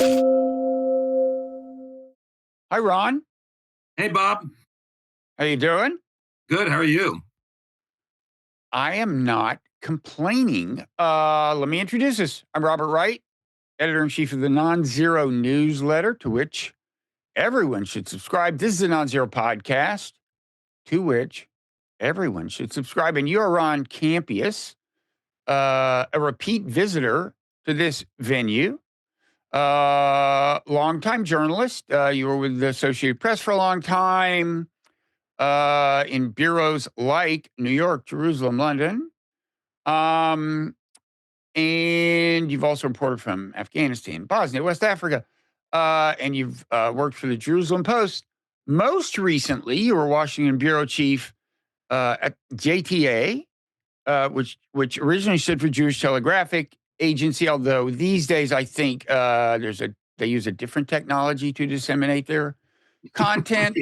Hi, Ron. Hey, Bob. How you doing? Good. How are you? I am not complaining. Let me introduce us. I'm Robert Wright, editor-in-chief of the Non-Zero newsletter, to which everyone should subscribe. This is a Non-Zero podcast, to which everyone should subscribe. And you're Ron Kampeas, a repeat visitor to this venue, longtime journalist. You were with the Associated Press for a long time. In bureaus like New York, Jerusalem, London. And you've also reported from Afghanistan, Bosnia, West Africa. And you've worked for the Jerusalem Post. Most recently, you were Washington bureau chief at JTA, which originally stood for Jewish Telegraphic Agency, although these days I think they use a different technology to disseminate their content.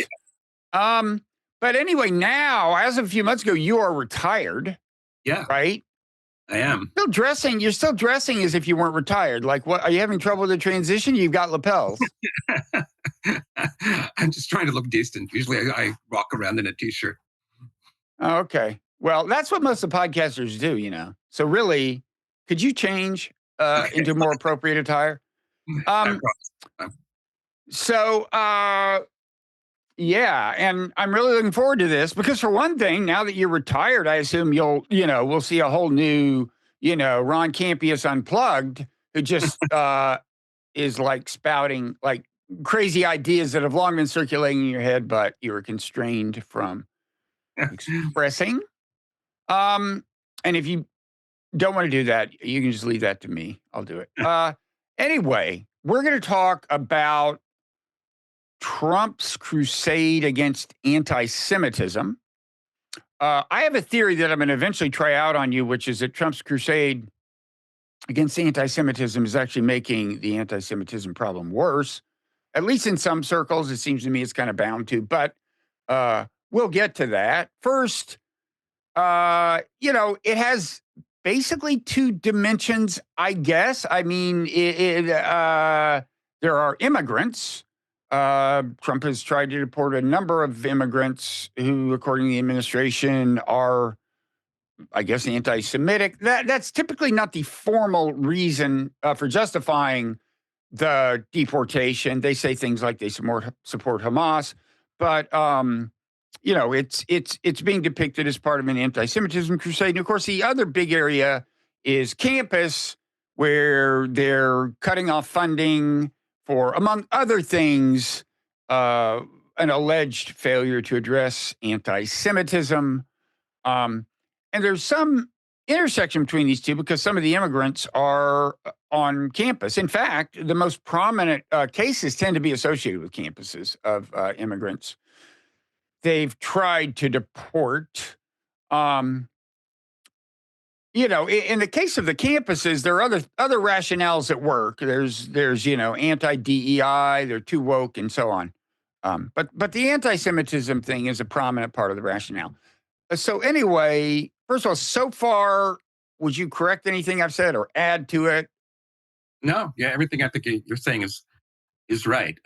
But anyway, now, as of a few months ago, you are retired. Yeah, right? I am. You're still dressing as if you weren't retired. Like, what? Are you having trouble with the transition? You've got lapels. I'm just trying to look decent. Usually I walk around in a t-shirt. Oh, okay. Well, that's what most of the podcasters do, you know. So really, could you change into more appropriate attire? I promise. So, yeah, and I'm really looking forward to this because, for one thing, now that you're retired, I assume we'll see a whole new, Ron Kampeas Unplugged, who just is like spouting like crazy ideas that have long been circulating in your head, but you were constrained from expressing. And if you don't want to do that, you can just leave that to me. I'll do it. Anyway, we're going to talk about Trump's crusade against anti-Semitism. I have a theory that I'm going to eventually try out on you, which is that Trump's crusade against anti-Semitism is actually making the anti-Semitism problem worse. At least in some circles, it seems to me it's kind of bound to. But we'll get to that. First, it has basically two dimensions, I guess. I mean, there are immigrants. Trump has tried to deport a number of immigrants who, according to the administration, are, I guess, anti-Semitic. That's typically not the formal reason for justifying the deportation. They say things like they support Hamas, but it's being depicted as part of an anti-Semitism crusade. And of course, the other big area is campus, where they're cutting off funding for, among other things, an alleged failure to address anti-Semitism. And there's some intersection between these two because some of the immigrants are on campus. In fact, the most prominent cases tend to be associated with campuses of immigrants they've tried to deport. In the case of the campuses, there are other rationales at work. There's anti-DEI, they're too woke, and so on. But the anti-Semitism thing is a prominent part of the rationale. So anyway, first of all, so far, would you correct anything I've said or add to it? No, yeah, everything I think you're saying is right.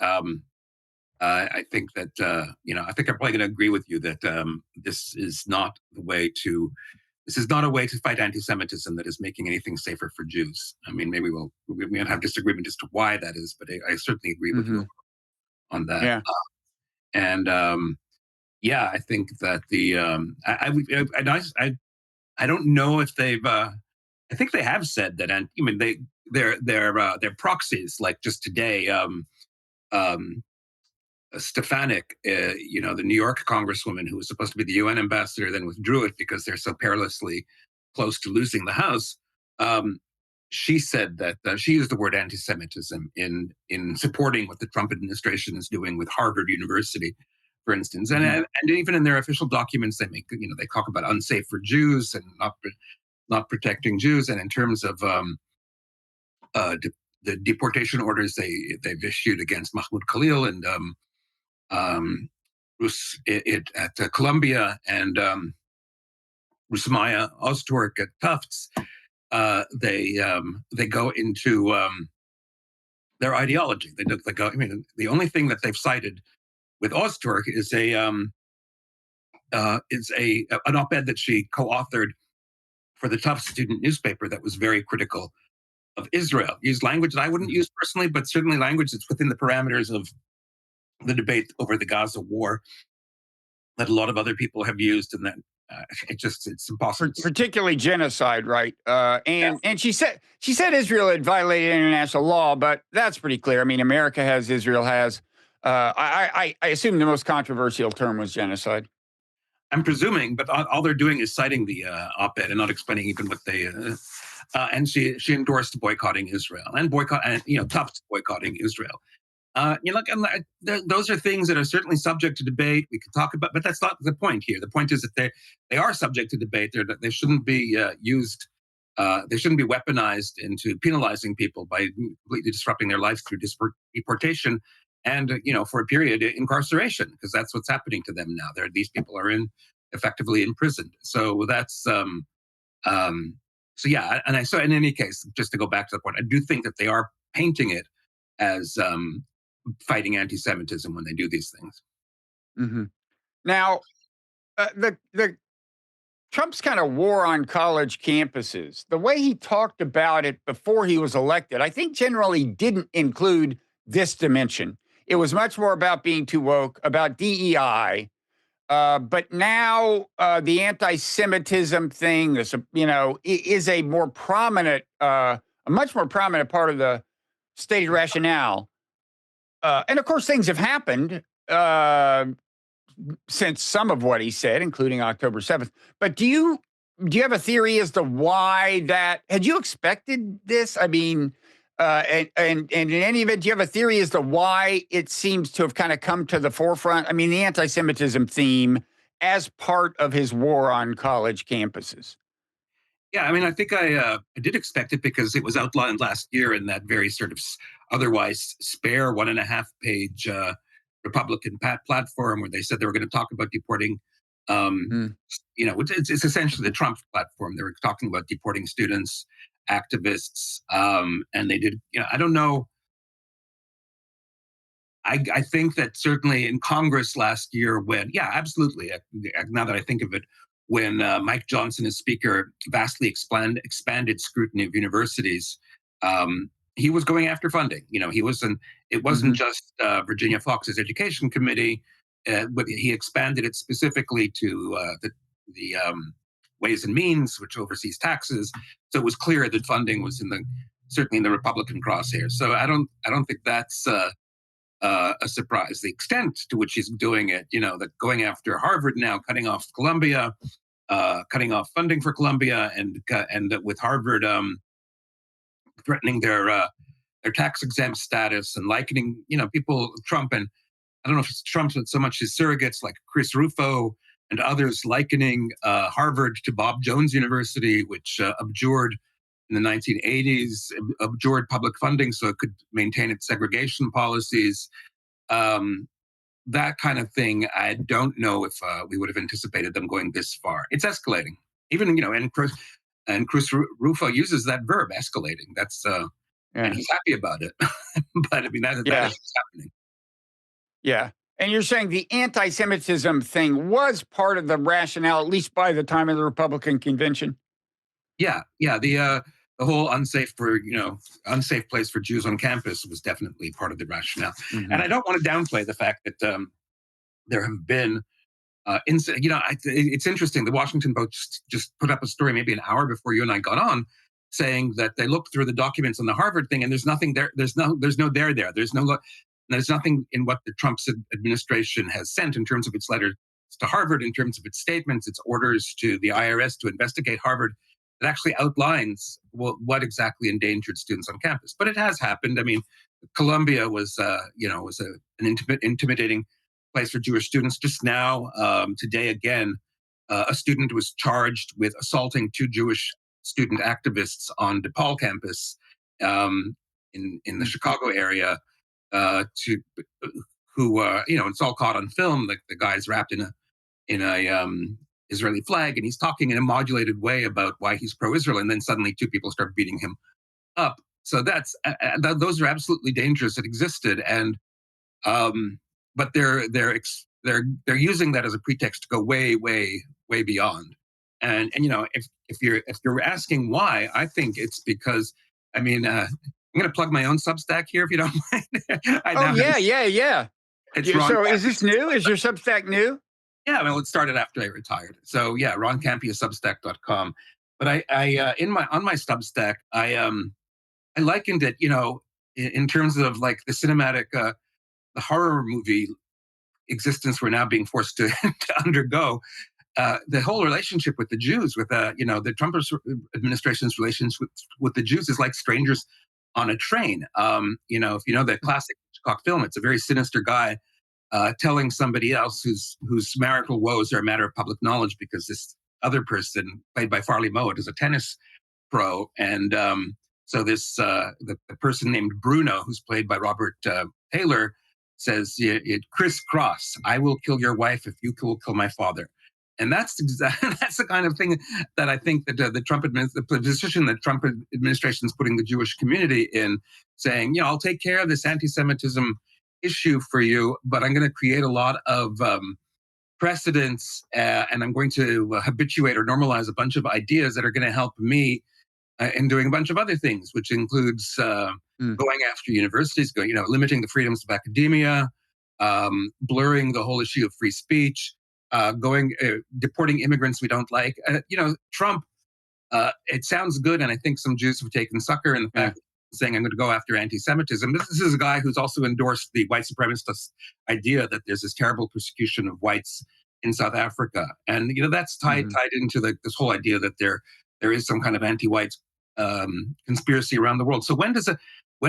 I think that I think I'm probably going to agree with you that this is not a way to fight anti-Semitism that is making anything safer for Jews. I mean, maybe we might have disagreement as to why that is, but I certainly agree with you on that. Yeah. I think that I don't know if they've. I think they have said that, and I mean they're proxies. Like just today, Stefanik, the New York congresswoman who was supposed to be the UN ambassador, then withdrew it because they're so perilously close to losing the House. She said that she used the word anti-Semitism in supporting what the Trump administration is doing with Harvard University, for instance, and even in their official documents, they talk about unsafe for Jews and not protecting Jews, and in terms of the deportation orders they've issued against Mahmoud Khalil and at Columbia and Rusmaya Ozturk at Tufts, they go into their ideology. They don't. They go, I mean, the only thing that they've cited with Ozturk is an op-ed that she co-authored for the Tufts student newspaper that was very critical of Israel. Used language that I wouldn't use personally, but certainly language that's within the parameters of the debate over the Gaza war that a lot of other people have used, and that it's impossible. Particularly genocide, right? Yeah. And she said Israel had violated international law, but that's pretty clear. I mean, America has, Israel has. I assume the most controversial term was genocide. I'm presuming, but all they're doing is citing the op-ed and not explaining even what they. And she endorsed boycotting Israel and Tufts boycotting Israel. Look, those are things that are certainly subject to debate. We can talk about, but that's not the point here. The point is that they are subject to debate. They shouldn't be used. They shouldn't be weaponized into penalizing people by completely disrupting their lives through deportation and for a period incarceration, because that's what's happening to them now. These people are effectively imprisoned. So that's so yeah. So in any case, just to go back to the point, I do think that they are painting it as fighting anti-Semitism when they do these things. Hmm. Now, the Trump's kind of war on college campuses, the way he talked about it before he was elected, I think generally didn't include this dimension. It was much more about being too woke, about DEI. But now the anti-Semitism thing, is a more prominent, a much more prominent part of the state rationale. And of course, things have happened since some of what he said, including October 7th. But do you have a theory as to why that? Had you expected this? I mean, and in any event, do you have a theory as to why it seems to have kind of come to the forefront? I mean, the anti-Semitism theme as part of his war on college campuses. Yeah, I mean, I think I did expect it because it was outlined last year in that very sort of otherwise spare 1.5 page Republican platform where they said they were going to talk about deporting. Um, Mm. it's essentially the Trump platform. They were talking about deporting students, activists, and they did. I don't know. I think that certainly in Congress last year, when, yeah, absolutely. Now that I think of it, when Mike Johnson, as Speaker, vastly expanded scrutiny of universities, he was going after funding. He wasn't. It wasn't Hmm. just Virginia Fox's Education Committee, but he expanded it specifically to the Ways and Means, which oversees taxes. So it was clear that funding was certainly in the Republican crosshairs. So I don't think that's a surprise. The extent to which he's doing it, that going after Harvard now, cutting off Columbia, cutting off funding for Columbia, and with Harvard threatening their tax exempt status and likening, people Trump, and I don't know if it's Trump so much his surrogates like Chris Rufo and others likening Harvard to Bob Jones University, which abjured in the 1980s, abjured public funding so it could maintain its segregation policies. Um, that kind of thing, I don't know if we would have anticipated them going this far. It's escalating. Even, and Chris Rufo uses that verb, escalating. And Yeah. he's happy about it. But I mean, that is Yeah. what's happening. Yeah. And you're saying the anti-Semitism thing was part of the rationale, at least by the time of the Republican convention? Yeah, yeah. The whole unsafe place for Jews on campus was definitely part of the rationale. And Hmm. I don't want to downplay the fact that there have been it's interesting. The Washington Post just put up a story maybe an hour before you and I got on, saying that they looked through the documents on the Harvard thing, and there's nothing there. There's no there there. There's nothing in what the Trump administration has sent in terms of its letters to Harvard, in terms of its statements, its orders to the IRS to investigate Harvard, that actually outlines what exactly endangered students on campus. But it has happened. I mean, Columbia was an intimidating place for Jewish students. Just now, today again, a student was charged with assaulting two Jewish student activists on DePaul campus in the Chicago area. To who it's all caught on film. Like the guy's wrapped in a Israeli flag, and he's talking in a modulated way about why he's pro-Israel, and then suddenly two people start beating him up. So those are absolutely dangerous. It existed, and um, but they're using that as a pretext to go way, way, way beyond. And if you're asking why, I think it's because, I mean, I'm going to plug my own Substack here if you don't mind. I Oh now have yeah, yeah, yeah. it's Yeah, Ron so is this Campius. new? Is your Substack new? Yeah, well, it started after I retired. So yeah, roncampiasubstack.com. But I in my on my Substack, I likened it, in terms of like the cinematic, the horror movie existence we're now being forced to, to undergo. The whole relationship with the Jews, with the Trump administration's relations with the Jews is like strangers on a train. If you know that classic Hitchcock film, it's a very sinister guy telling somebody else whose marital woes are a matter of public knowledge because this other person, played by Farley Mowat, is a tennis pro, and so this the person named Bruno, who's played by Robert Taylor, says, "Crisscross. I will kill your wife if you will kill my father." And that's that's the kind of thing that I think that the position that Trump administration is putting the Jewish community in, saying, I'll take care of this anti-Semitism issue for you, but I'm going to create a lot of precedents, and I'm going to habituate or normalize a bunch of ideas that are going to help me in doing a bunch of other things, which includes Mm. going after universities, limiting the freedoms of academia, blurring the whole issue of free speech, deporting immigrants we don't like. Trump, it sounds good, and I think some Jews have taken succor in the Yeah. fact saying I'm going to go after anti-Semitism. This is a guy who's also endorsed the white supremacist idea that there's this terrible persecution of whites in South Africa, and that's tied Hmm. into this whole idea that there is some kind of anti-white conspiracy around the world. So when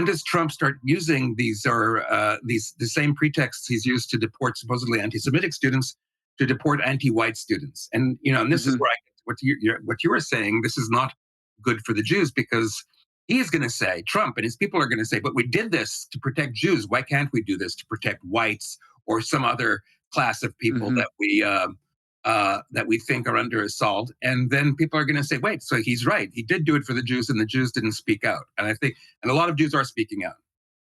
does Trump start using these the same pretexts he's used to deport supposedly anti-Semitic students to deport anti-white students? And this is Hmm. where I what you were saying. This is not good for the Jews because he's going to say, Trump and his people are going to say, but we did this to protect Jews. Why can't we do this to protect whites or some other class of people Hmm. that we think are under assault? And then people are going to say, wait, so he's right. He did do it for the Jews, and the Jews didn't speak out. And I think, and a lot of Jews are speaking out.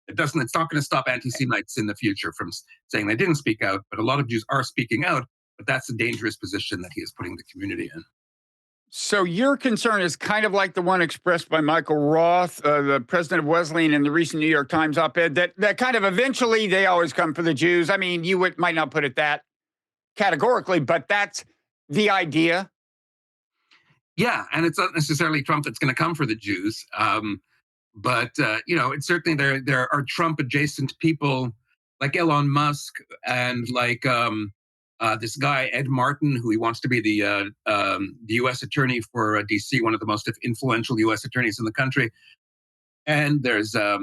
It's not going to stop anti-Semites in the future from saying they didn't speak out, but a lot of Jews are speaking out. But that's a dangerous position that he is putting the community in. So your concern is kind of like the one expressed by Michael Roth, the president of Wesleyan, in the recent New York Times op-ed, that kind of eventually they always come for the Jews. I mean, might not put it that categorically, but that's the idea. Yeah, and it's not necessarily Trump that's going to come for the Jews, but it's certainly there are Trump adjacent people like Elon Musk and like this guy Ed Martin, who he wants to be the U.S. attorney for D.C., one of the most influential U.S. attorneys in the country. And there's a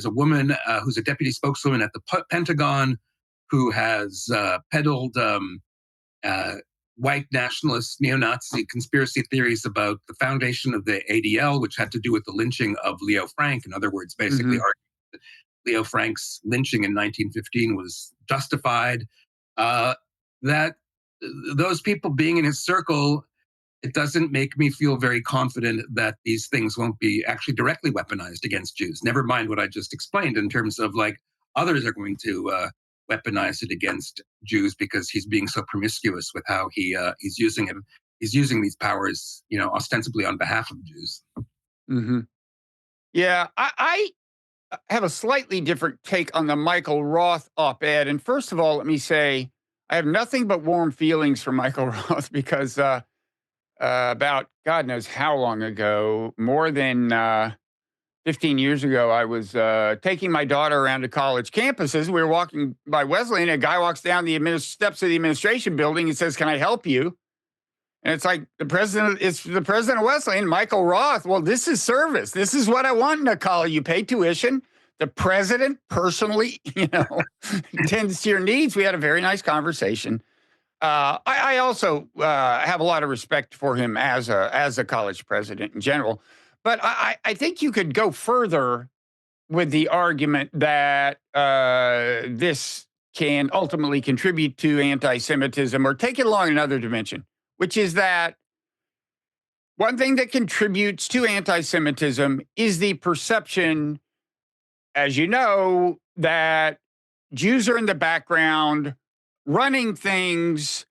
woman who's a deputy spokeswoman at the Pentagon who has peddled uh, white nationalist neo-Nazi conspiracy theories about the foundation of the ADL, which had to do with the lynching of Leo Frank. In other words, basically Hmm. arguing that Leo Frank's lynching in 1915 was justified. Uh, that those people being in his circle, it doesn't make me feel very confident that these things won't be actually directly weaponized against Jews. Never mind what I just explained in terms of like others are going to weaponize it against Jews because he's being so promiscuous with how he's using it. He's using these powers, ostensibly on behalf of Jews. Hmm. Yeah, I have a slightly different take on the Michael Roth op-ed. And first of all, let me say I have nothing but warm feelings for Michael Roth because about God knows how long ago, more than 15 years ago, I was taking my daughter around to college campuses. We were walking by Wesleyan. A guy walks down the steps of the administration building and says, "Can I help you?" And it's like it's the president of Wesleyan, Michael Roth. Well, this is service. This is what I want in a college. You pay tuition. The president personally, tends to your needs. We had a very nice conversation. I also have a lot of respect for him as a college president in general. But I think you could go further with the argument that this can ultimately contribute to anti-Semitism or take it along another dimension, which is that one thing that contributes to anti-Semitism is the perception, as you know, that Jews are in the background running things,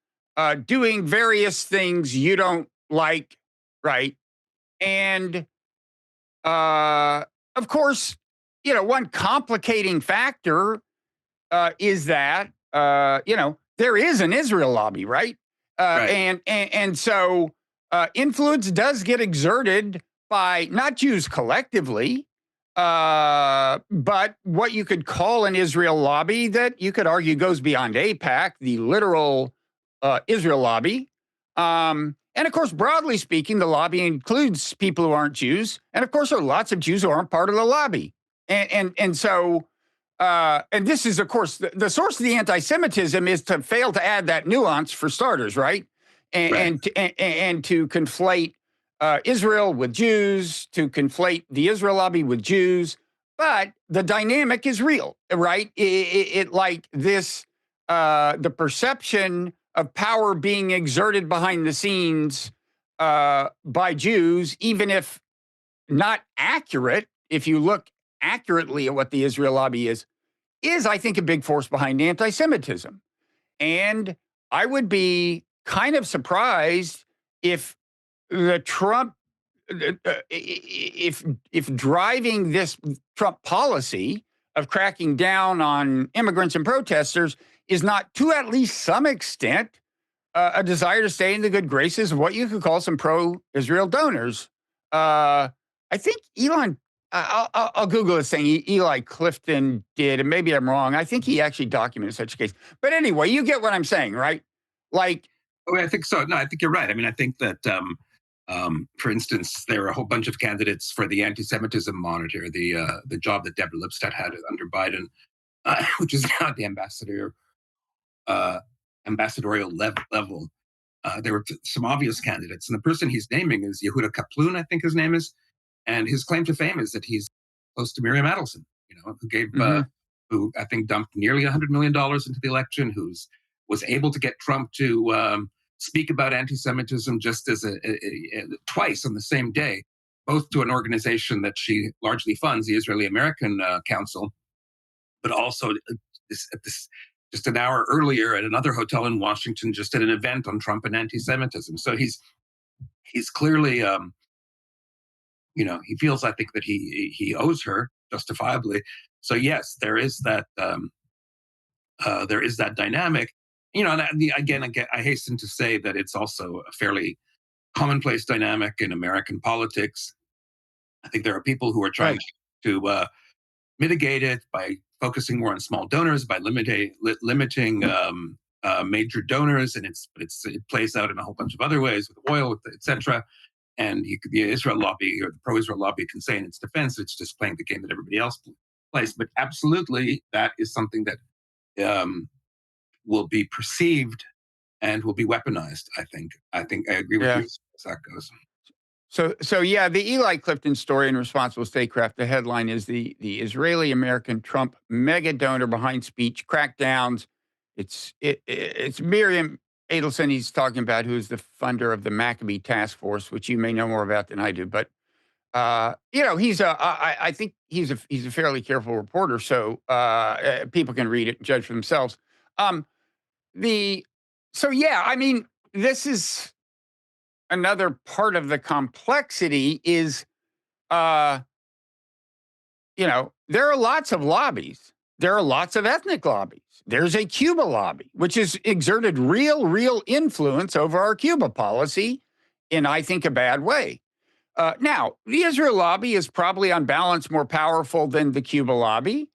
doing various things you don't like, right? And uh, of course, one complicating factor is that there is an Israel lobby, right? Right. And so influence does get exerted by not Jews collectively, but what you could call an Israel lobby that you could argue goes beyond AIPAC, the literal Israel lobby. And of course, broadly speaking, the lobby includes people who aren't Jews, and of course, there are lots of Jews who aren't part of the lobby, and so and this is, of course, the source of the anti-Semitism is to fail to add that nuance for starters, right? Right. And to conflate Israel with Jews, to conflate the Israel lobby with Jews. But the dynamic is real, right? It like this, the perception of power being exerted behind the scenes by Jews, even if not accurate, if you look accurately at what the Israel lobby is, I think, a big force behind anti Semitism. And I would be kind of surprised if the Trump, if driving this Trump policy of cracking down on immigrants and protesters is not, to at least some extent, a desire to stay in the good graces of what you could call some pro-Israel donors. I think Elon. I'll Google this thing. Eli Clifton did, and maybe I'm wrong. I think he actually documented such a case. But anyway, you get what I'm saying, right? Like, Oh, I think so. No, I think you're right. I mean, I think that, for instance, there are a whole bunch of candidates for the anti-Semitism monitor, the job that Deborah Lipstadt had under Biden, which is now the uh, ambassadorial level. There were some obvious candidates, and the person he's naming is Yehuda Kaplan, I think his name is, and his claim to fame is that he's close to Miriam Adelson, who gave, mhm, who I think dumped nearly $100 million into the election, who's was able to get Trump to speak about anti-Semitism just as twice on the same day, both to an organization that she largely funds, the Israeli American Council, but also at this just an hour earlier at another hotel in Washington, just at an event on Trump and anti-Semitism. So he's clearly, he feels, I think, that he owes her justifiably. So yes, there is that dynamic. Again, I hasten to say that it's also a fairly commonplace dynamic in American politics. I think there are people who are trying right. to mitigate it by focusing more on small donors, by limiting major donors, and it plays out in a whole bunch of other ways with oil, with etc. And the Israel lobby or the pro-Israel lobby can say in its defense, it's just playing the game that everybody else plays. But absolutely, that is something that um, will be perceived and will be weaponized. I think I agree with you Yeah. as that goes. So yeah, the Eli Clifton story in Responsible Statecraft. The headline is the Israeli American Trump mega donor behind speech crackdowns. It's Miriam Adelson he's talking about, who is the funder of the Maccabee Task Force, which you may know more about than I do. But I think he's a fairly careful reporter, so people can read it and judge for themselves. Um, the so yeah, I mean, this is another part of the complexity is, uh, there are lots of lobbies. There are lots of ethnic lobbies. There's a Cuba lobby, which has exerted real influence over our Cuba policy in, I think, a bad way. Now, the Israel lobby is probably on balance more powerful than the Cuba lobby.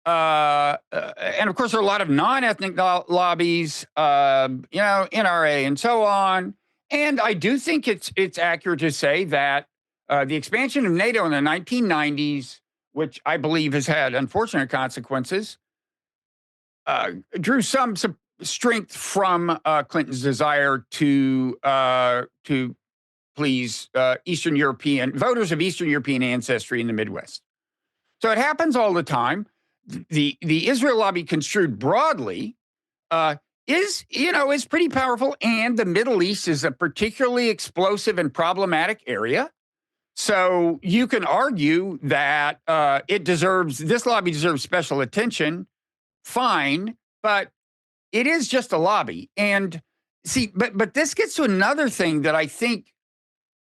And of course, there are a lot of non-ethnic lobbies, NRA and so on. And I do think it's accurate to say that the expansion of NATO in the 1990s, which I believe has had unfortunate consequences, drew some strength from Clinton's desire to please Eastern European voters of Eastern European ancestry in the Midwest. So it happens all the time. The Israel lobby construed broadly is pretty powerful, and the Middle East is a particularly explosive and problematic area. So you can argue that this lobby deserves special attention. Fine, but it is just a lobby. And see, but this gets to another thing that I think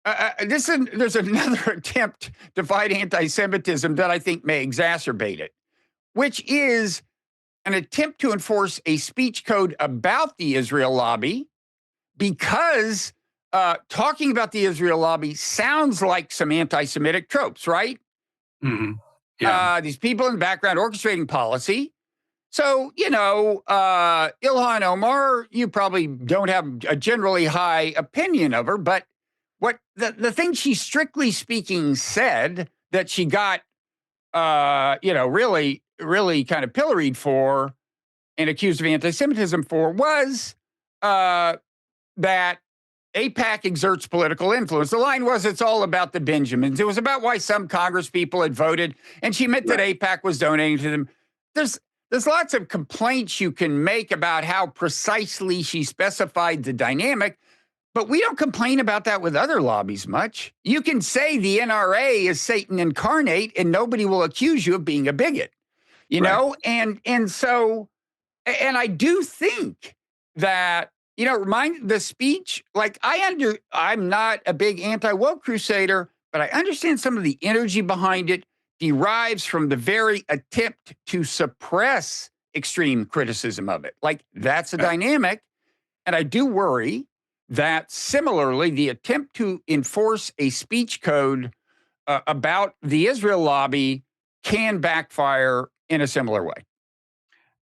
there's another attempt to fight anti-Semitism that I think may exacerbate it, which is an attempt to enforce a speech code about the Israel lobby, because talking about the Israel lobby sounds like some anti-Semitic tropes, right? Mm-hmm. Yeah. These people in the background orchestrating policy. So, Ilhan Omar, you probably don't have a generally high opinion of her, but what the thing she strictly speaking said that she got, really, really kind of pilloried for and accused of anti-Semitism for was that AIPAC exerts political influence. The line was, it's all about the Benjamins. It was about why some Congress people had voted, and she meant that AIPAC was donating to them. There's lots of complaints you can make about how precisely she specified the dynamic, but we don't complain about that with other lobbies much. You can say the NRA is Satan incarnate, and nobody will accuse you of being a bigot, and so, and I do think that, remind the speech, like I'm not a big anti-woke crusader, but I understand some of the energy behind it derives from the very attempt to suppress extreme criticism of it. Like, that's a dynamic. And I do worry that similarly, the attempt to enforce a speech code about the Israel lobby can backfire in a similar way.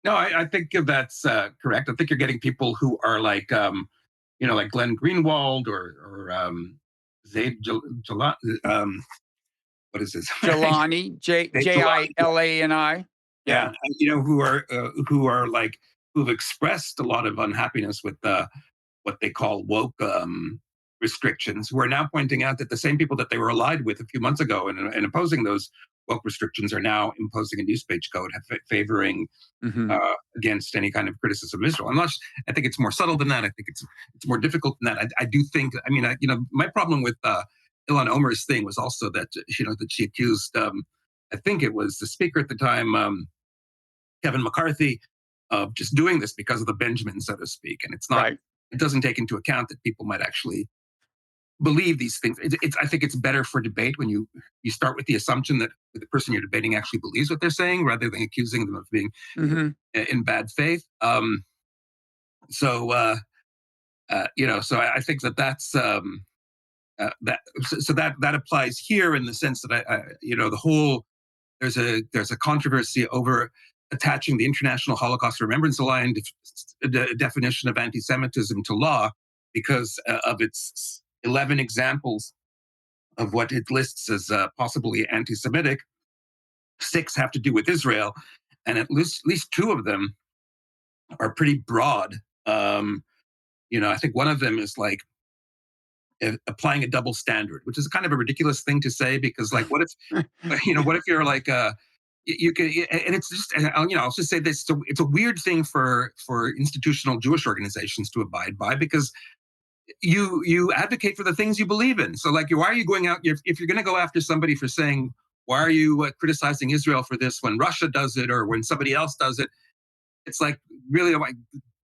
No, I think that's correct. I think you're getting people who are like, like Glenn Greenwald or Zaid what is his? Jelani, Jilani. Yeah, who are like, who've expressed a lot of unhappiness with what they call woke restrictions, who are now pointing out that the same people that they were allied with a few months ago and opposing those woke restrictions are now imposing a new speech code favoring against any kind of criticism of Israel. I think it's more subtle than that. I think it's more difficult than that. I do think. I mean, my problem with Ilhan Omar's thing was also that that she accused. I think it was the speaker at the time, Kevin McCarthy, of just doing this because of the Benjamin, so to speak. And it's not. Right. It doesn't take into account that people might actually believe these things. I think it's better for debate when you start with the assumption that the person you're debating actually believes what they're saying, rather than accusing them of being in bad faith. So I think that's that applies here, in the sense that the whole there's a controversy over attaching the International Holocaust Remembrance Alliance definition of anti-Semitism to law, because of its 11 examples of what it lists as possibly anti-Semitic. 6 have to do with Israel, and at least 2 of them are pretty broad. I think one of them is like applying a double standard, which is kind of a ridiculous thing to say, because like, what if what if you're like you can, and it's just, I'll just say this: it's a weird thing for institutional Jewish organizations to abide by, because you advocate for the things you believe in. So like, why are you going out, if you're going to go after somebody for saying, why are you criticizing Israel for this when Russia does it or when somebody else does it? It's like, really, like,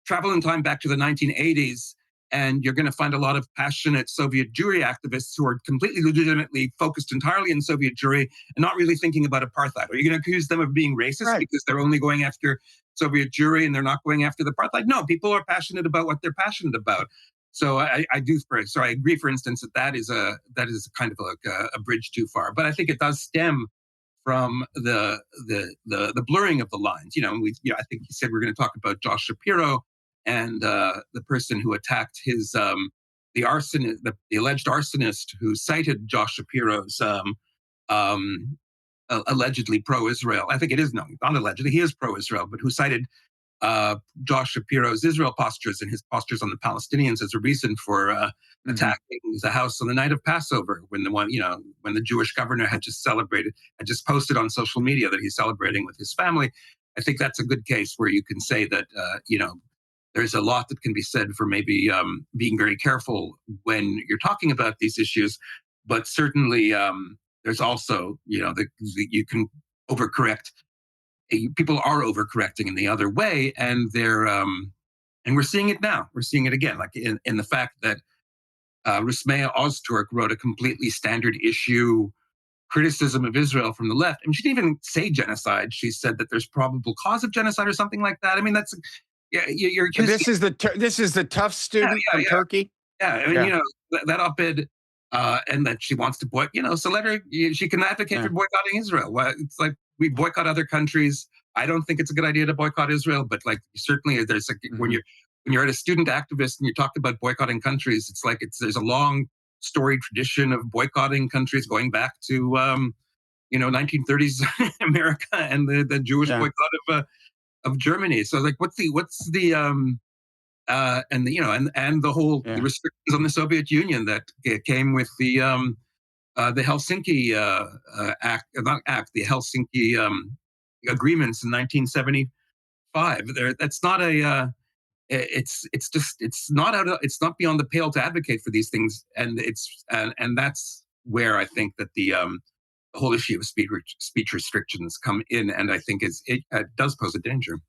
travel in time back to the 1980s, and you're going to find a lot of passionate Soviet Jewry activists who are completely legitimately focused entirely in Soviet Jewry and not really thinking about apartheid. Are you going to accuse them of being racist because they're only going after Soviet Jewry and they're not going after the apartheid? No, people are passionate about what they're passionate about. So I agree, for instance, that is kind of like a bridge too far. But I think it does stem from the blurring of the lines. I think you said we're going to talk about Josh Shapiro and the person who attacked his the alleged arsonist who cited Josh Shapiro's allegedly pro-Israel. I think it is not allegedly, he is pro-Israel, but who cited Josh Shapiro's Israel postures and his postures on the Palestinians as a reason for attacking the house on the night of Passover, when the Jewish governor had just posted on social media that he's celebrating with his family. I think that's a good case where you can say that there's a lot that can be said for maybe being very careful when you're talking about these issues, but certainly there's also, you can overcorrect. People are overcorrecting in the other way, and and we're seeing it now. We're seeing it again, like in the fact that Rusmea Ozturk wrote a completely standard issue criticism of Israel from the left. I mean, she didn't even say genocide. She said that there's probable cause of genocide or something like that. I mean, that's yeah, you're just This is the Tufts yeah, student yeah, from yeah. Turkey. Yeah, I mean, Yeah, that op-ed, and that she wants to so let her. She can advocate yeah, for boycotting Israel. Well, it's like we boycott other countries. I don't think it's a good idea to boycott Israel, but like certainly there's like hmm when you're at a student activist and you talk about boycotting countries, it's like there's a long storied tradition of boycotting countries going back to 1930s America and the Jewish yeah, boycott of Germany. So like, what's the and and the yeah. restrictions on the Soviet Union that came with the Helsinki Act, not Act, the Helsinki agreements in 1975. That's not a. It's just it's not beyond the pale to advocate for these things, and and that's where I think that the whole issue of speech restrictions come in, and I think it does pose a danger.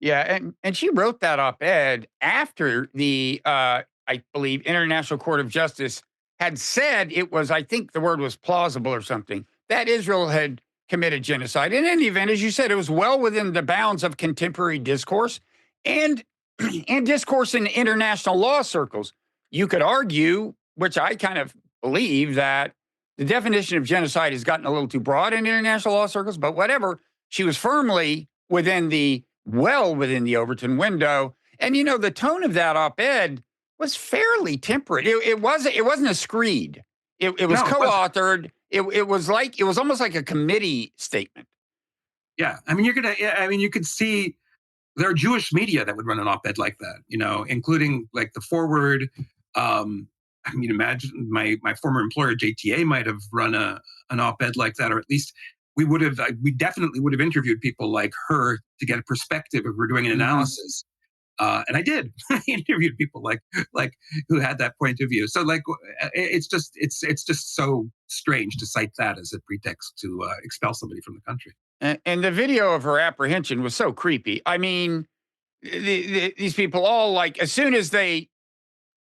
Yeah, and she wrote that op-ed after the, I believe, International Court of Justice had said it was, I think the word was plausible or something, that Israel had committed genocide. In any event, as you said, it was well within the bounds of contemporary discourse and and discourse in international law circles. You could argue, which I kind of believe, that the definition of genocide has gotten a little too broad in international law circles, but whatever. She was firmly within the Overton window. And the tone of that op-ed was fairly temperate. It wasn't a screed. It was No, it wasn't. co-authored. It was almost like a committee statement. Yeah, I mean, I mean, you could see there are Jewish media that would run an op-ed like that, including like the Forward. I mean, imagine my former employer JTA might have run an op-ed like that, or at least we definitely would have interviewed people like her to get a perspective if we're doing an hmm analysis. And I did. I interviewed people like who had that point of view. So like, it's just so strange to cite that as a pretext to expel somebody from the country. And the video of her apprehension was so creepy. I mean, these people all, like, as soon as the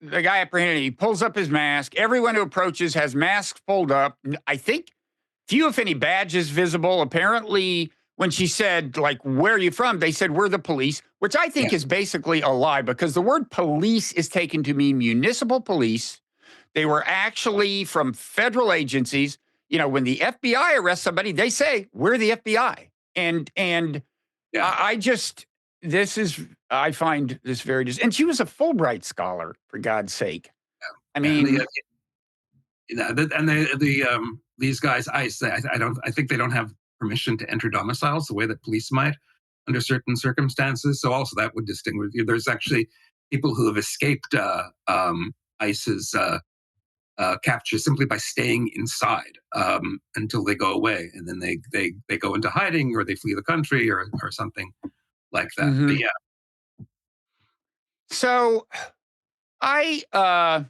guy apprehended, he pulls up his mask. Everyone who approaches has masks pulled up. I think few, if any, badges visible. Apparently, when she said, like, where are you from? They said, we're the police, which I Yeah, think is basically a lie because the word police is taken to mean municipal police. They were actually from federal agencies. When the FBI arrests somebody, they say, we're the FBI. And yeah, I just, this is, I find this very, and she was a Fulbright scholar, for God's sake. I yeah. mean, And these guys, I don't, I think they don't have permission to enter domiciles the way that police might under certain circumstances. So also that would distinguish. There's actually people who have escaped ICE's capture simply by staying inside until they go away, and then they go into hiding or they flee the country or something like that. But mhm. yeah, So I, I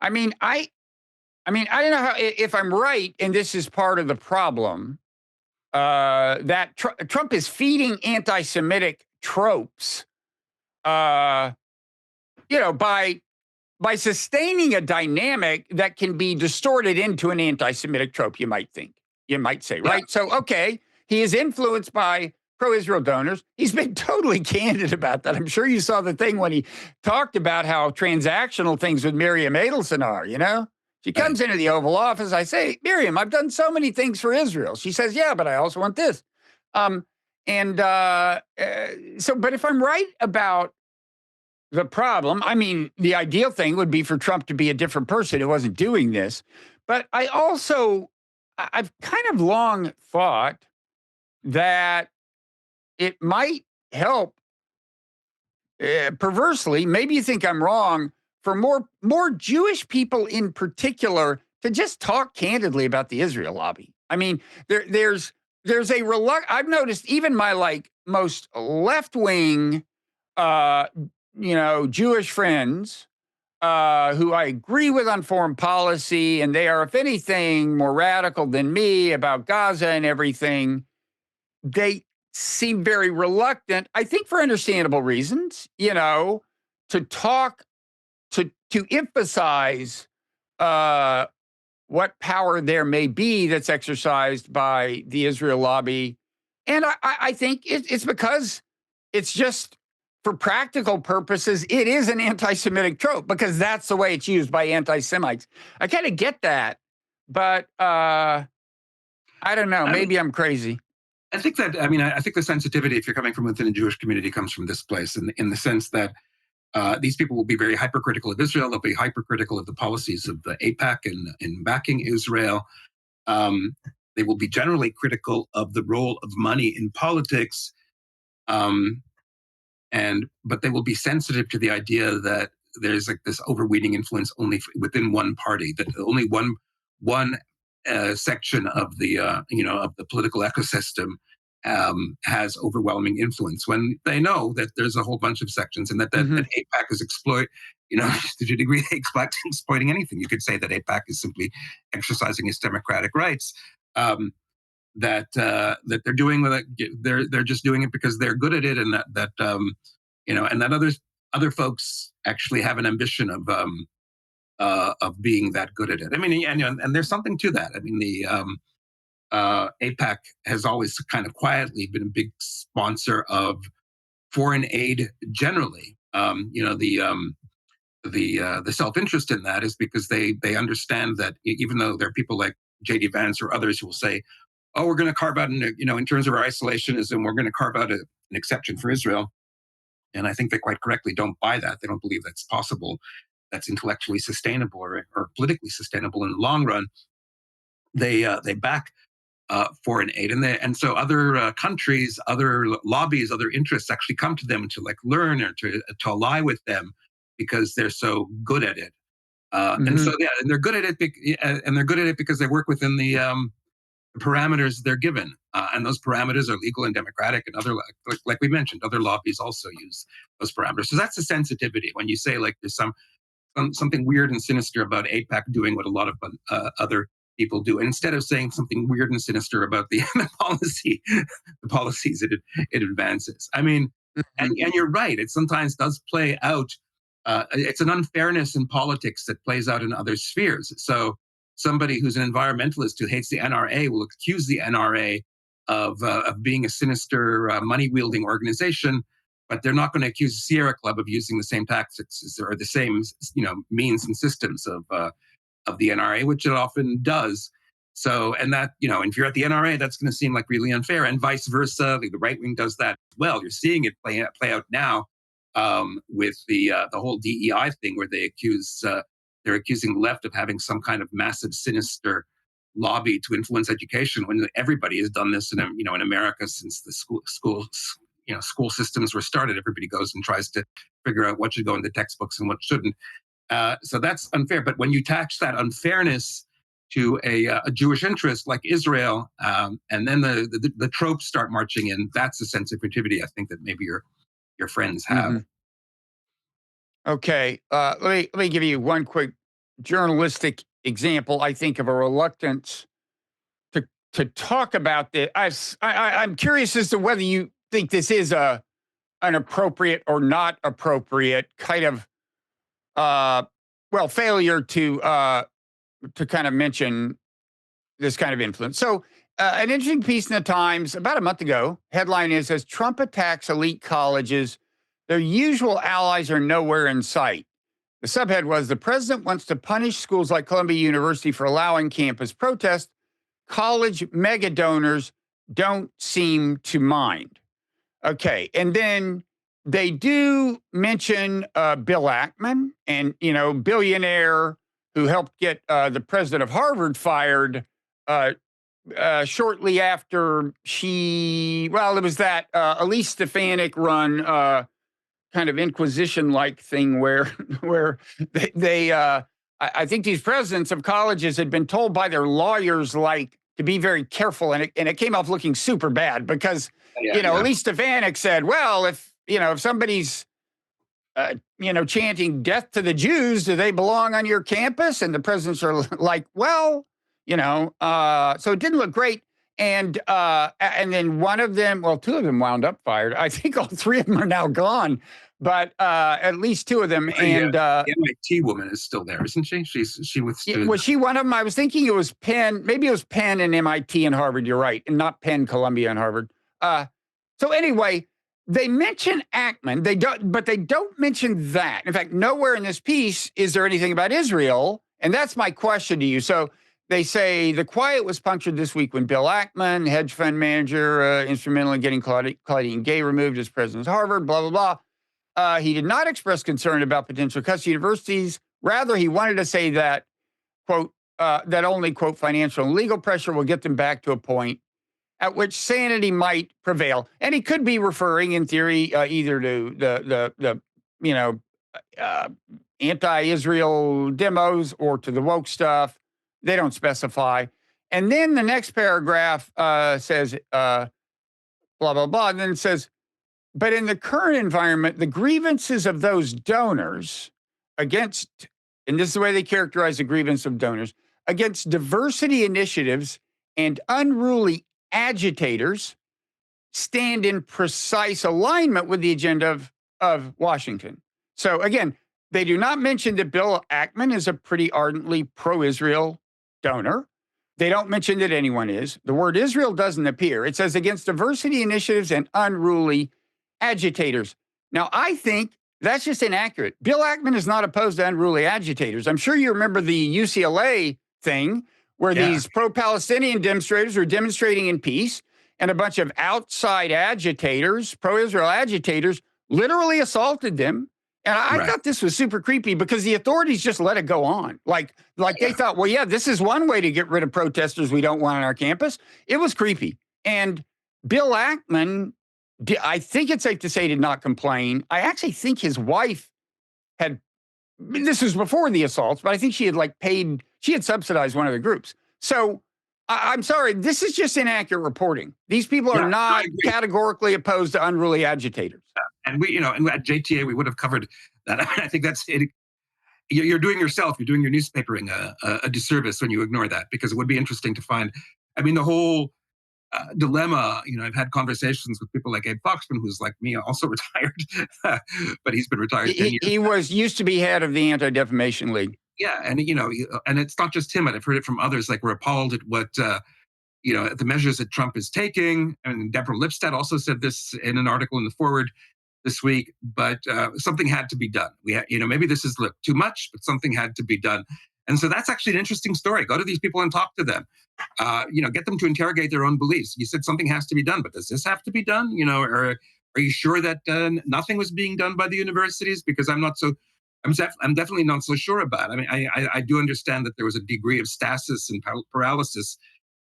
mean, I don't know if I'm right, and this is part of the problem, that Trump is feeding anti-Semitic tropes, uh, by sustaining a dynamic that can be distorted into an anti-Semitic trope. You might say, yeah, right? So, okay, he is influenced by pro-Israel donors. He's been totally candid about that. I'm sure you saw the thing when he talked about how transactional things with Miriam Adelson are. She right, comes into the Oval Office. I say, Miriam, I've done so many things for Israel. She says, yeah, but I also want this. Um, but if I'm right about the problem, I mean, the ideal thing would be for Trump to be a different person who wasn't doing this. But I've kind of long thought that it might help, perversely, maybe you think I'm wrong, for more Jewish people in particular to just talk candidly about the Israel lobby. I mean, there's there's a I've noticed even my like most left wing, uh, Jewish friends who I agree with on foreign policy, and they are, if anything, more radical than me about Gaza and everything. They seem very reluctant, I think for understandable reasons, to talk to emphasize uh, what power there may be that's exercised by the Israel lobby. And I think it's because it's just for practical purposes, it is an anti Semitic trope because that's the way it's used by anti Semites. I kind of get that, but I don't know. I mean, Maybe I'm crazy. I think that, I mean, I think the sensitivity, if you're coming from within a Jewish community, comes from this place in the sense that these people will be very hypercritical of Israel. They'll be hypercritical of the policies of the AIPAC in backing Israel. Um, they will be generally critical of the role of money in politics. Um, but they will be sensitive to the idea that there's like this overweening influence only within one party, that only one section of the of the political ecosystem has overwhelming influence, when they know that there's a whole bunch of sections, and that Hmm. AIPAC is to the degree they exploiting anything. You could say that AIPAC is simply exercising its democratic rights. That they're doing with it, they're just doing it because they're good at it, and and that other folks actually have an ambition of being that good at it. I mean, and there's something to that. I mean, the AIPAC has always kind of quietly been a big sponsor of foreign aid generally. The self interest in that is because they understand that even though there are people like JD Vance or others who will say, "Oh, we're going to carve out, in terms of our isolationism, we're going to carve out an exception for Israel." And I think they quite correctly don't buy that. They don't believe that's possible, that's intellectually sustainable or politically sustainable in the long run. They back foreign aid, and so other countries, other lobbies, other interests actually come to them to like learn or to ally with them because they're so good at it. And so Hmm. yeah, and they're good at it, and they're good at it because they work within the parameters they're given, and those parameters are legal and democratic, and other like we mentioned, other lobbies also use those parameters. So that's the sensitivity when you say like there's something weird and sinister about AIPAC doing what a lot of other people do. And instead of saying something weird and sinister about the the policies it advances. I mean, Hmm. and you're right. It sometimes does play out. It's an unfairness in politics that plays out in other spheres. So somebody who's an environmentalist who hates the NRA will accuse the NRA of being a sinister money wielding organization, but they're not going to accuse the Sierra Club of using the same tactics or the same means and systems of the NRA, which it often does. So, and that, if you're at the NRA, that's going to seem like really unfair, and vice versa. The right wing does that well. You're seeing it play out now with the whole DEI thing, where they're accusing the left of having some kind of massive, sinister lobby to influence education, when everybody has done this in America since the school systems were started. Everybody goes and tries to figure out what should go into textbooks and what shouldn't. So that's unfair. But when you attach that unfairness to a Jewish interest like Israel, and then the tropes start marching in, that's the sensitivity I think that maybe your friends have. Hmm. Okay. Let me give you one quick journalistic example. I think of a reluctance to talk about this. I'm curious as to whether you think this is an appropriate or not appropriate kind of uh, failure to kind of mention this kind of influence. So, an interesting piece in the Times about a month ago. Headline is: as Trump attacks elite colleges, their usual allies are nowhere in sight. The subhead was: the president wants to punish schools like Columbia University for allowing campus protests. College mega donors don't seem to mind. Okay, and then they do mention Bill Ackman, and billionaire who helped get the president of Harvard fired uh, shortly after it was that Elise Stefanik run kind of Inquisition-like thing where where I think these presidents of colleges had been told by their lawyers, like, to be very careful, and it came off looking super bad because Yeah, at least Stefanik said, well, if somebody's chanting death to the Jews, do they belong on your campus? And the presidents are like, well, so it didn't look great. And then one of them, well, two of them wound up fired. I think all three of them are now gone, but at least two of them. And the MIT woman is still there, isn't she? She withstood. was she one of them? I was thinking it was Penn. Maybe it was Penn and MIT and Harvard. You're right, and not Penn, Columbia, and Harvard. So anyway, they mention Ackman. But they don't mention that. In fact, nowhere in this piece is there anything about Israel, and that's my question to you. So they say the quiet was punctured this week when Bill Ackman, hedge fund manager, instrumental in getting Claudine Gay removed as president of Harvard. Blah blah blah. He did not express concern about potential cuts to universities. Rather, he wanted to say that, quote, that only, quote, financial and legal pressure will get them back to a point at which sanity might prevail. And he could be referring, in theory, either to the anti-Israel demos or to the woke stuff. They don't specify. And then the next paragraph says, blah, blah, blah. And then it says, but in the current environment, the grievances of those donors against, and this is the way they characterize the grievance of donors, against diversity initiatives and unruly agitators stand in precise alignment with the agenda of Washington. So again, they do not mention that Bill Ackman is a pretty ardently pro-Israel donor. They don't mention that anyone is. The word Israel doesn't appear. It says against diversity initiatives and unruly agitators. Now, I think that's just inaccurate. Bill Ackman is not opposed to unruly agitators. I'm sure you remember the UCLA thing where these pro-Palestinian demonstrators were demonstrating in peace, and a bunch of outside agitators, pro-Israel agitators, literally assaulted them. And I thought this was super creepy because the authorities just let it go on. Like they thought, well, yeah, this is one way to get rid of protesters we don't want on our campus. It was creepy. And Bill Ackman, I think it's safe to say, did not complain. I actually think his wife had, this was before the assaults, but I think she had subsidized one of the groups. So I'm sorry, this is just inaccurate reporting. These people are not categorically opposed to unruly agitators. And and at JTA, we would have covered that. I think that's it. You're doing your newspapering a disservice when you ignore that, because it would be interesting to find. I mean, the whole dilemma. I've had conversations with people like Abe Foxman, who's like me, also retired, but he's been retired 10 years. He used to be head of the Anti-Defamation League. Yeah, and and it's not just him, but I've heard it from others. Like, we're appalled at what the measures that Trump is taking. And Deborah Lipstadt also said this in an article in the Forward this week. But something had to be done. Maybe this is too much, but something had to be done. And so that's actually an interesting story. Go to these people and talk to them. Get them to interrogate their own beliefs. You said something has to be done, but does this have to be done? Or are you sure that nothing was being done by the universities? Because I'm definitely not so sure about it. I mean, I do understand that there was a degree of stasis and paralysis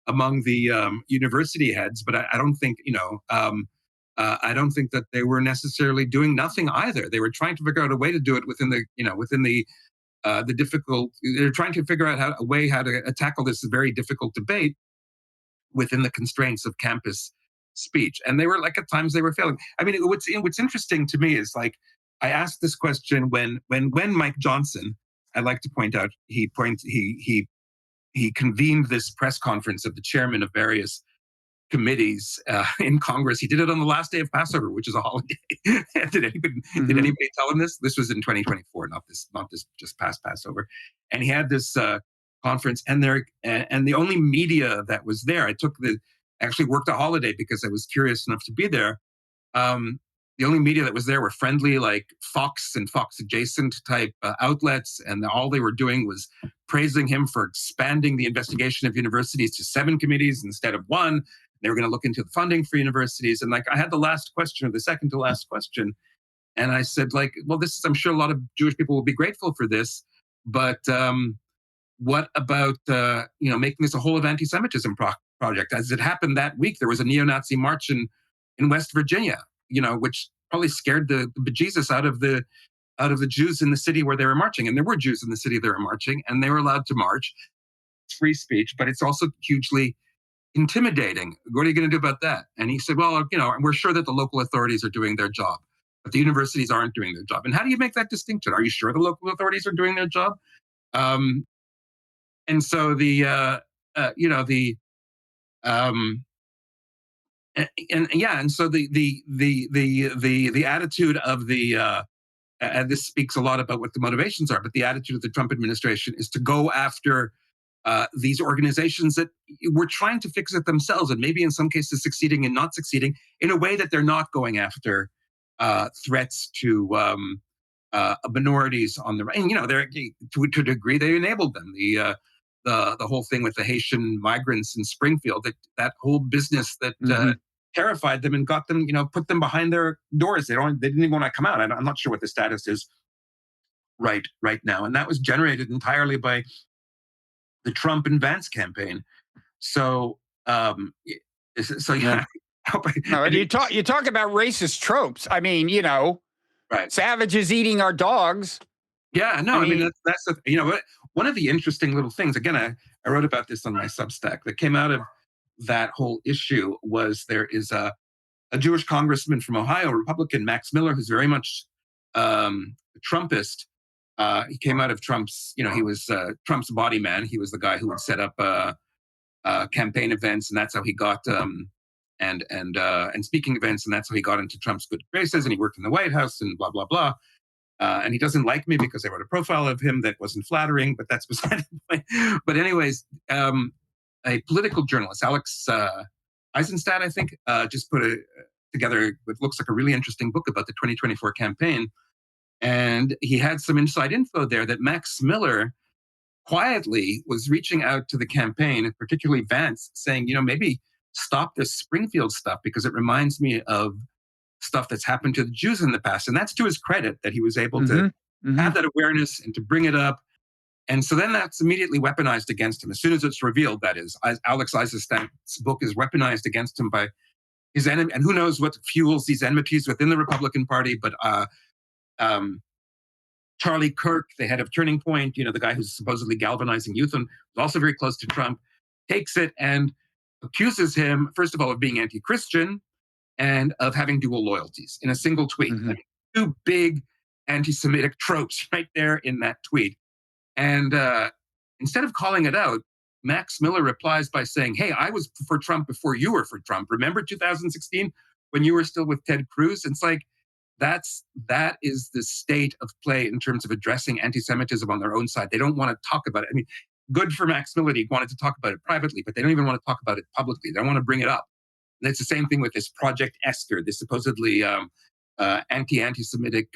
among the university heads, but I don't think, I don't think that they were necessarily doing nothing either. They were trying to figure out a way to do it within the difficult. They're trying to figure out how to tackle this very difficult debate within the constraints of campus speech. And they were at times they were failing. I mean, what's interesting to me is I asked this question when Mike Johnson, I'd like to point out, he convened this press conference of the chairman of various committees in Congress. He did it on the last day of Passover, which is a holiday. Did anybody tell him this? This was in 2024, not this just past Passover. And he had this conference, and the only media that was there, I actually worked a holiday because I was curious enough to be there. The only media that was there were friendly, like Fox and Fox adjacent type outlets. And all they were doing was praising him for expanding the investigation of universities to 7 committees instead of 1. They were going to look into the funding for universities. And I had the last question, or the second to last question. And I said, well, I'm sure a lot of Jewish people will be grateful for this. But what about, making this a whole of anti-Semitism project? As it happened that week, there was a neo-Nazi march in West Virginia, which probably scared the bejesus out of the Jews in the city where they were marching. And there were Jews in the city they were marching, and they were allowed to march. It's free speech, but it's also hugely intimidating. What are you going to do about that? And he said, well, we're sure that the local authorities are doing their job, but the universities aren't doing their job. And how do you make that distinction? Are you sure the local authorities are doing their job? Um, and so um, and yeah, and so the attitude of and this speaks a lot about what the motivations are, but the attitude of the Trump administration is to go after these organizations that were trying to fix it themselves, and maybe in some cases succeeding and not succeeding in a way that they're not going after threats to minorities on the right. And they're to a degree they enabled them. The whole thing with the Haitian migrants in Springfield, that whole business that Hmm. terrified them and got them, put them behind their doors. They didn't even want to come out. I'm not sure what the status is right now, and that was generated entirely by the Trump and Vance campaign. So, Yeah. yeah, No, and and you talk about racist tropes. I mean, right. savages eating our dogs. Yeah, no, I I mean mean, one of the interesting little things. Again, I wrote about this on my Substack that came out of that whole issue was there is a Jewish congressman from Ohio, a Republican, Max Miller, who's very much Trumpist. He came out of Trump's, he was Trump's body man. He was the guy who would set up campaign events, and that's how he got and speaking events, and that's how he got into Trump's good graces. And he worked in the White House, and blah blah blah. And he doesn't like me because I wrote a profile of him that wasn't flattering, but that's beside the point. But anyways, a political journalist, Alex Eisenstadt, I think, just put together what looks like a really interesting book about the 2024 campaign. And he had some inside info there that Max Miller quietly was reaching out to the campaign, and particularly Vance, saying, maybe stop this Springfield stuff because it reminds me of stuff that's happened to the Jews in the past. And that's to his credit that he was able to hmm hmm have that awareness and to bring it up. And so then that's immediately weaponized against him. As soon as it's revealed, that is, Alex Eisenstadt's book is weaponized against him by his enemy. And who knows what fuels these enmities within the Republican Party. But um, Charlie Kirk, the head of Turning Point, the guy who's supposedly galvanizing youth and was also very close to Trump, takes it and accuses him, first of all, of being anti-Christian and of having dual loyalties in a single tweet. I hmm mean, two big anti-Semitic tropes right there in that tweet. And instead of calling it out, Max Miller replies by saying, hey, I was for Trump before you were for Trump. Remember 2016 when you were still with Ted Cruz? It's like that is the state of play in terms of addressing anti-Semitism on their own side. They don't want to talk about it. I mean, good for Max Miller. He wanted to talk about it privately, but they don't even want to talk about it publicly. They don't want to bring it up. And it's the same thing with this Project Esther, this supposedly anti-Semitic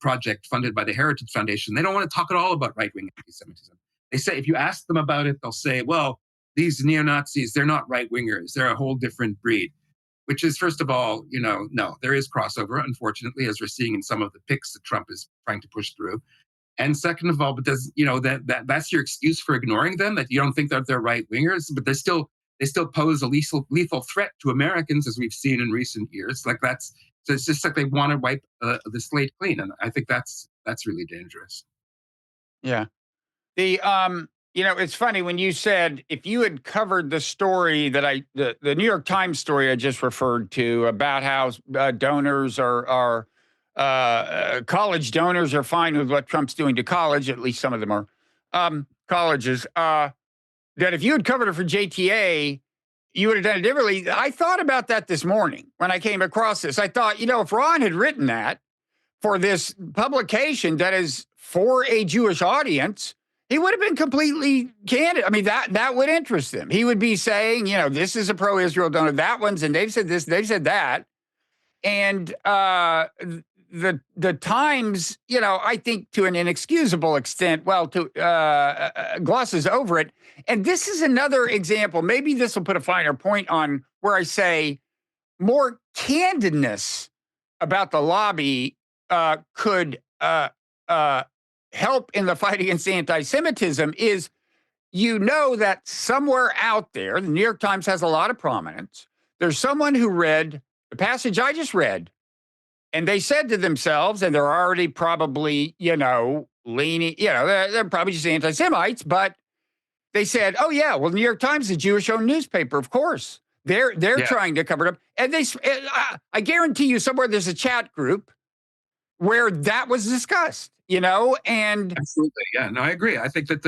project funded by the Heritage Foundation. They don't want to talk at all about right-wing anti-Semitism. They say, if you ask them about it, they'll say, well, these neo-Nazis, they're not right-wingers. They're a whole different breed, which is, first of all, no, there is crossover, unfortunately, as we're seeing in some of the picks that Trump is trying to push through. And second of all, but that's your excuse for ignoring them, that you don't think that they're right-wingers, but they still pose a lethal threat to Americans, as we've seen in recent years. So it's just like they want to wipe the slate clean, and I think that's really dangerous. Yeah. It's funny when you said if you had covered the story that the New York Times story I just referred to about how donors are college donors are fine with what Trump's doing to college. At least some of them are colleges. That if you had covered it for JTA, you would have done it differently. I thought about that this morning when I came across this. I thought, if Ron had written that for this publication that is for a Jewish audience, he would have been completely candid. I mean, that would interest them. He would be saying, this is a pro-Israel donor, that one's, and they've said this, they've said that. And the Times, I think to an inexcusable extent, glosses over it. And this is another example. Maybe this will put a finer point on where I say more candidness about the lobby could help in the fight against anti-Semitism. Is that somewhere out there, the New York Times has a lot of prominence. There's someone who read the passage I just read, and they said to themselves, and they're already probably, leaning, they're probably just anti-Semites, but they said, "Oh yeah, well, the New York Times, the Jewish-owned newspaper, of course, they're Yeah, trying to cover it up." And I guarantee you, somewhere there's a chat group where that was discussed. And absolutely. Yeah, no, I agree. I think that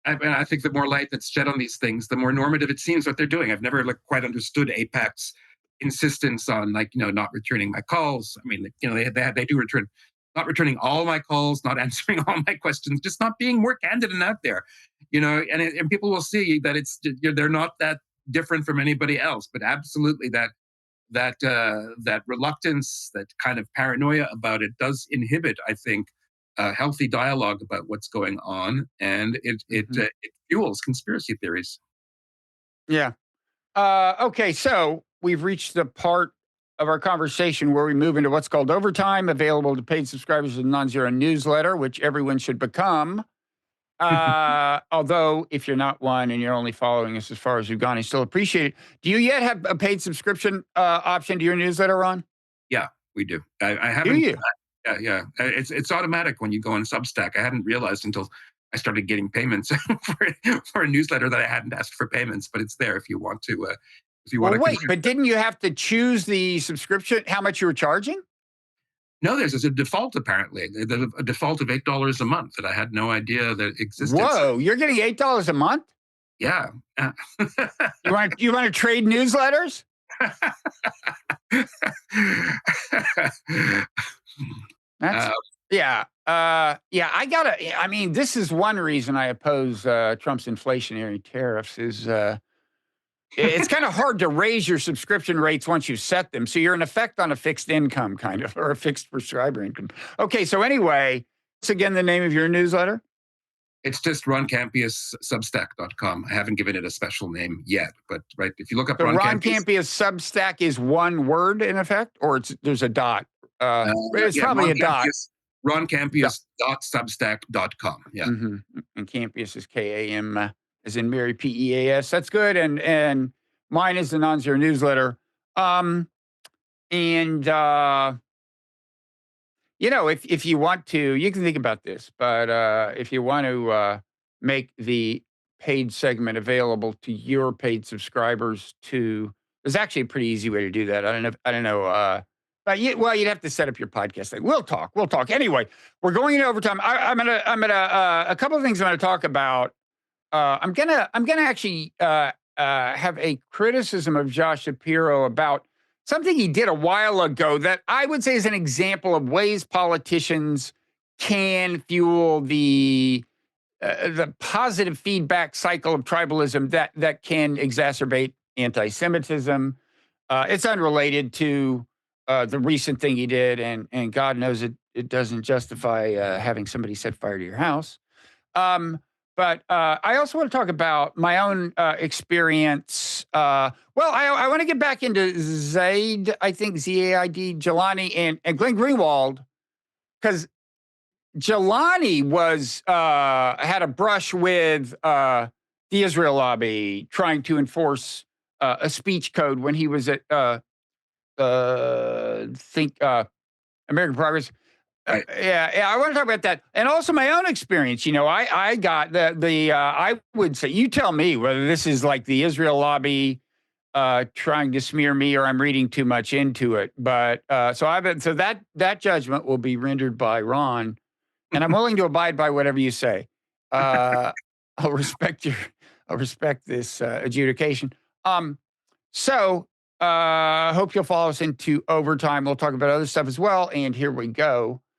I think the more light that's shed on these things, the more normative it seems what they're doing. I've never quite understood AIPAC's insistence on not returning my calls. I mean, they do return, not returning all my calls, not answering all my questions, just not being more candid and out there. And people will see that they're not that different from anybody else. But absolutely, that reluctance, that kind of paranoia about it, does inhibit, I think, healthy dialogue about what's going on, and it fuels conspiracy theories. yeah. Okay, so we've reached the part of our conversation where we move into what's called overtime, available to paid subscribers of the Non-Zero newsletter, which everyone should become. Although if you're not one and you're only following us as far as you've gone, I still appreciate it. Do you yet have a paid subscription option to your newsletter, Ron? Yeah, we do. I Do haven't. you? Yeah, yeah. It's automatic when you go on Substack. I hadn't realized until I started getting payments for a newsletter that I hadn't asked for payments, but it's there if you want to. If you want Well, to wait, contribute. but didn't you have to choose the subscription, how much you were charging? No, there's a default apparently. A default of $8 a month that I had no idea that existed. So, Whoa, you're getting $8 a month? yeah. You want to trade newsletters? That's uh, yeah. Yeah, I mean, this is one reason I oppose Trump's inflationary tariffs is it's kind of hard to raise your subscription rates once you set them. So you're in effect on a fixed income kind of, or a fixed subscriber income. Okay, so anyway, what's again the name of your newsletter? It's just Ron Kampeas Substack.com. I haven't given it a special name yet, but right, if you look up The Ron Ron Kampeas, Kampeas Substack is one word in effect, or there's a dot. It's yeah, probably a dot. Ron Kampeas.substack.com. Yeah. Mm-hmm. And Kampeas is Kam, as in Mary Peas. That's good. And mine is the Non-Zero newsletter. And if you want to, you can think about this. But if you want to make the paid segment available to your paid subscribers, there's actually a pretty easy way to do that. I don't know. But you'd have to set up your podcast thing. We'll talk. We'll talk. Anyway, we're going into overtime. I'm gonna a couple of things I'm gonna talk about. I'm gonna actually have a criticism of Josh Shapiro about something he did a while ago that I would say is an example of ways politicians can fuel the positive feedback cycle of tribalism that can exacerbate anti-Semitism. It's unrelated to the recent thing he did, and God knows it doesn't justify having somebody set fire to your house. But I also want to talk about my own experience. I want to get back into Zaid, I think Zaid Jelani and Glenn Greenwald, because Jelani had a brush with the Israel lobby trying to enforce a speech code when he was at American Progress. Right. Yeah, I want to talk about that, and also my own experience. I got I would say, you tell me whether this is like the Israel lobby trying to smear me, or I'm reading too much into it. But so that judgment will be rendered by Ron, and I'm willing to abide by whatever you say. I'll respect this adjudication. So hope you'll follow us into overtime. We'll talk about other stuff as well. And here we go.